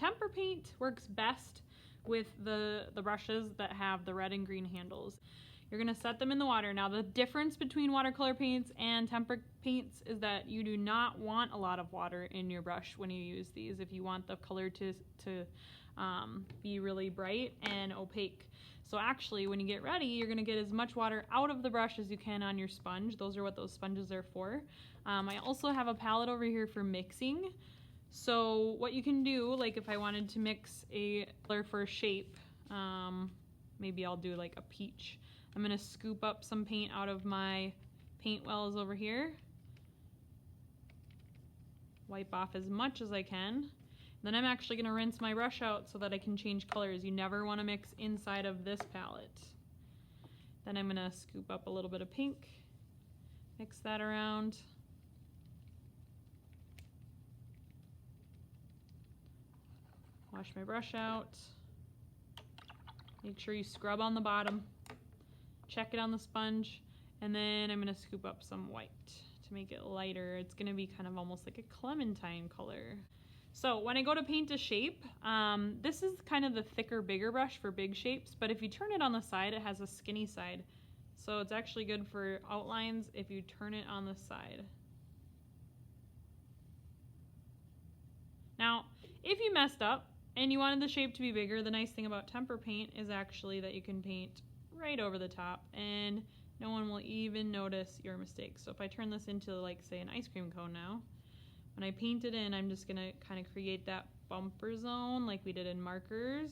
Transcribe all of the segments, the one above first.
tempera paint works best with the brushes that have the red and green handles. You're gonna set them in the water. Now the difference between watercolor paints and tempera paints is that you do not want a lot of water in your brush when you use these if you want the color to be really bright and opaque. So actually when you get ready, you're gonna get as much water out of the brush as you can on your sponge. Those are what those sponges are for. I also have a palette over here for mixing. So what you can do, like if I wanted to mix a color for a shape, maybe I'll do like a peach. I'm gonna scoop up some paint out of my paint wells over here. Wipe off as much as I can. Then I'm actually gonna rinse my brush out so that I can change colors. You never wanna mix inside of this palette. Then I'm gonna scoop up a little bit of pink, mix that around. Wash my brush out. Make sure you scrub on the bottom. Check it on the sponge. And then I'm gonna scoop up some white to make it lighter. It's gonna be kind of almost like a clementine color. So when I go to paint a shape, this is kind of the thicker, bigger brush for big shapes, but if you turn it on the side, it has a skinny side. So it's actually good for outlines if you turn it on the side. Now, if you messed up and you wanted the shape to be bigger, the nice thing about tempera paint is actually that you can paint right over the top and no one will even notice your mistake. So if I turn this into, like, say, an ice cream cone now, when I paint it in, I'm just gonna kind of create that bumper zone like we did in markers.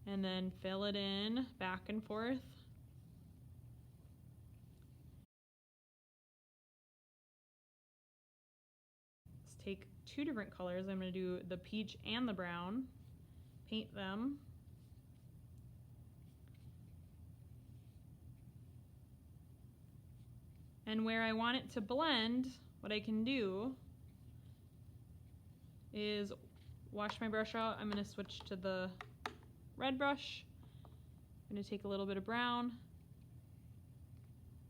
And then fill it in back and forth. Let's take two different colors. I'm gonna do the peach and the brown. Paint them. And where I want it to blend, what I can do is wash my brush out. I'm gonna switch to the red brush. I'm gonna take a little bit of brown,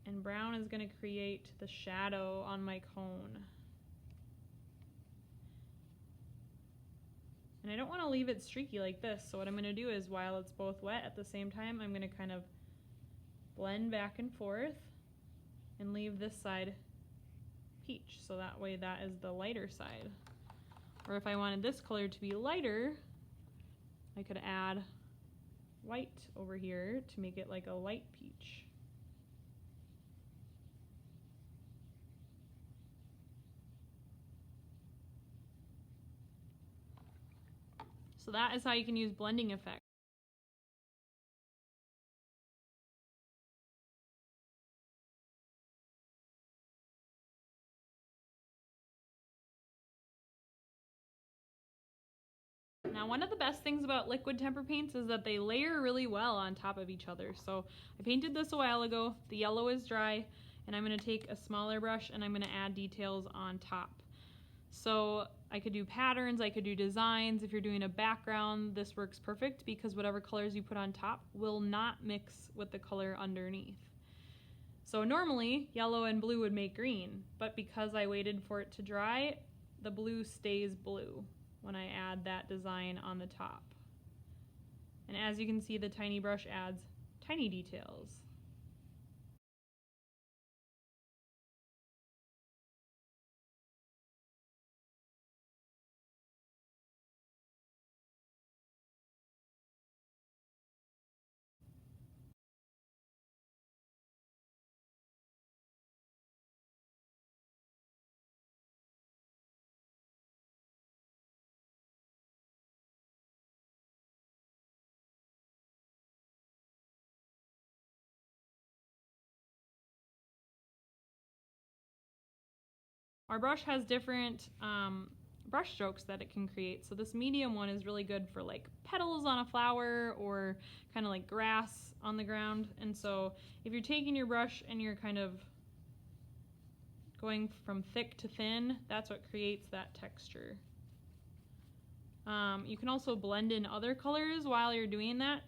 and brown is gonna create the shadow on my cone. And I don't wanna leave it streaky like this, so what I'm gonna do is while it's both wet at the same time, I'm gonna kind of blend back and forth and leave this side peach, so that way that is the lighter side. Or if I wanted this color to be lighter, I could add white over here to make it like a light peach. So that is how you can use blending effects. Now, one of the best things about liquid tempera paints is that they layer really well on top of each other. So I painted this a while ago, the yellow is dry, and I'm gonna take a smaller brush and I'm gonna add details on top. So I could do patterns, I could do designs. If you're doing a background, this works perfect because whatever colors you put on top will not mix with the color underneath. So normally, yellow and blue would make green, but because I waited for it to dry, the blue stays blue when I add that design on the top. And as you can see, the tiny brush adds tiny details. Our brush has different brush strokes that it can create. So this medium one is really good for like petals on a flower or kind of like grass on the ground. And so if you're taking your brush and you're kind of going from thick to thin, that's what creates that texture. You can also blend in other colors while you're doing that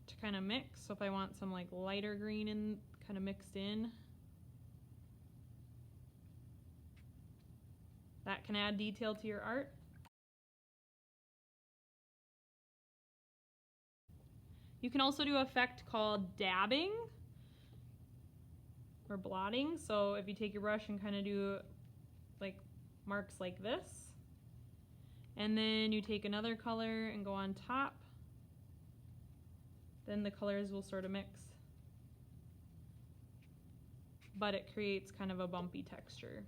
to kind of mix. So if I want some like lighter green and kind of mixed in, that can add detail to your art. You can also do an effect called dabbing or blotting. So if you take your brush and kind of do like marks like this, and then you take another color and go on top, then the colors will sort of mix. But it creates kind of a bumpy texture.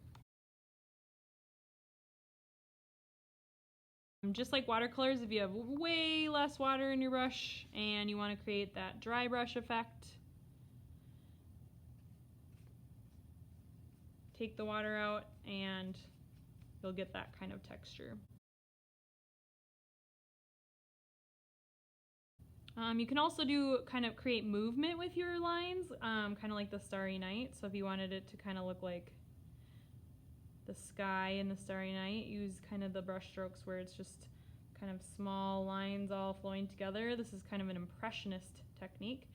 Just like watercolors, if you have way less water in your brush and you want to create that dry brush effect, take the water out and you'll get that kind of texture. You can also do kind of create movement with your lines, kind of like the Starry Night. So if you wanted it to kind of look like the sky in the Starry Night, use kind of the brush strokes where it's just kind of small lines all flowing together. This is kind of an impressionist technique.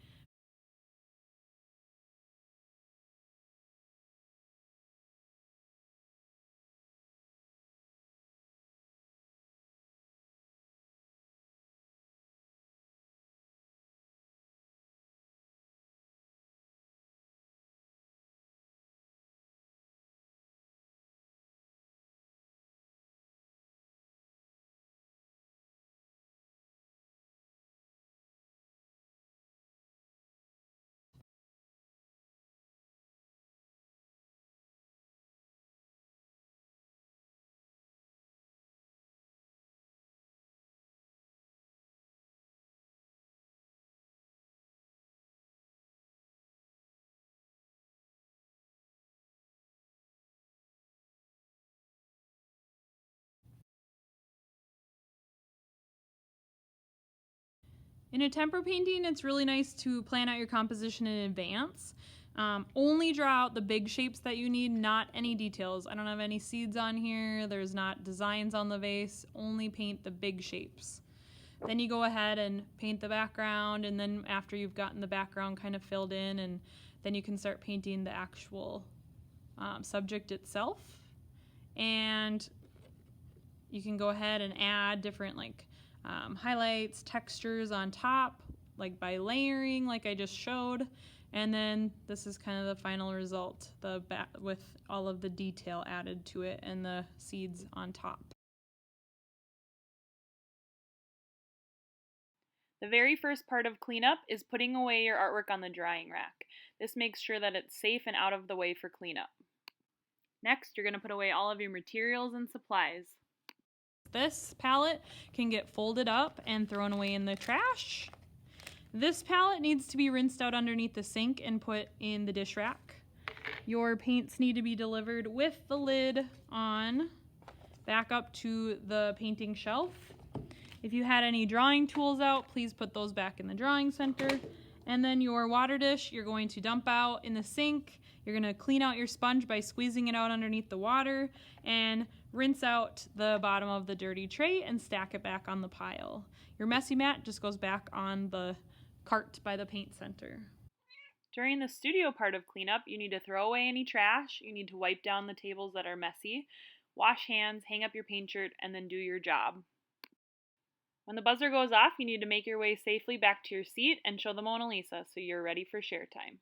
In a tempera painting, it's really nice to plan out your composition in advance. Only draw out the big shapes that you need, not any details. I don't have any seeds on here, there's not designs on the vase, only paint the big shapes. Then you go ahead and paint the background, and then after you've gotten the background kind of filled in, and then you can start painting the actual subject itself. And you can go ahead and add different highlights, textures on top, like by layering, like I just showed. And then this is kind of the final result, with all of the detail added to it and the seeds on top. The very first part of cleanup is putting away your artwork on the drying rack. This makes sure that it's safe and out of the way for cleanup. Next, you're going to put away all of your materials and supplies. This palette can get folded up and thrown away in the trash. This palette needs to be rinsed out underneath the sink and put in the dish rack. Your paints need to be delivered with the lid on back up to the painting shelf. If you had any drawing tools out, please put those back in the drawing center. And then your water dish, you're going to dump out in the sink. You're going to clean out your sponge by squeezing it out underneath the water and rinse out the bottom of the dirty tray and stack it back on the pile. Your messy mat just goes back on the cart by the paint center. During the studio part of cleanup, you need to throw away any trash, you need to wipe down the tables that are messy, wash hands, hang up your paint shirt, and then do your job. When the buzzer goes off, you need to make your way safely back to your seat and show the Mona Lisa so you're ready for share time.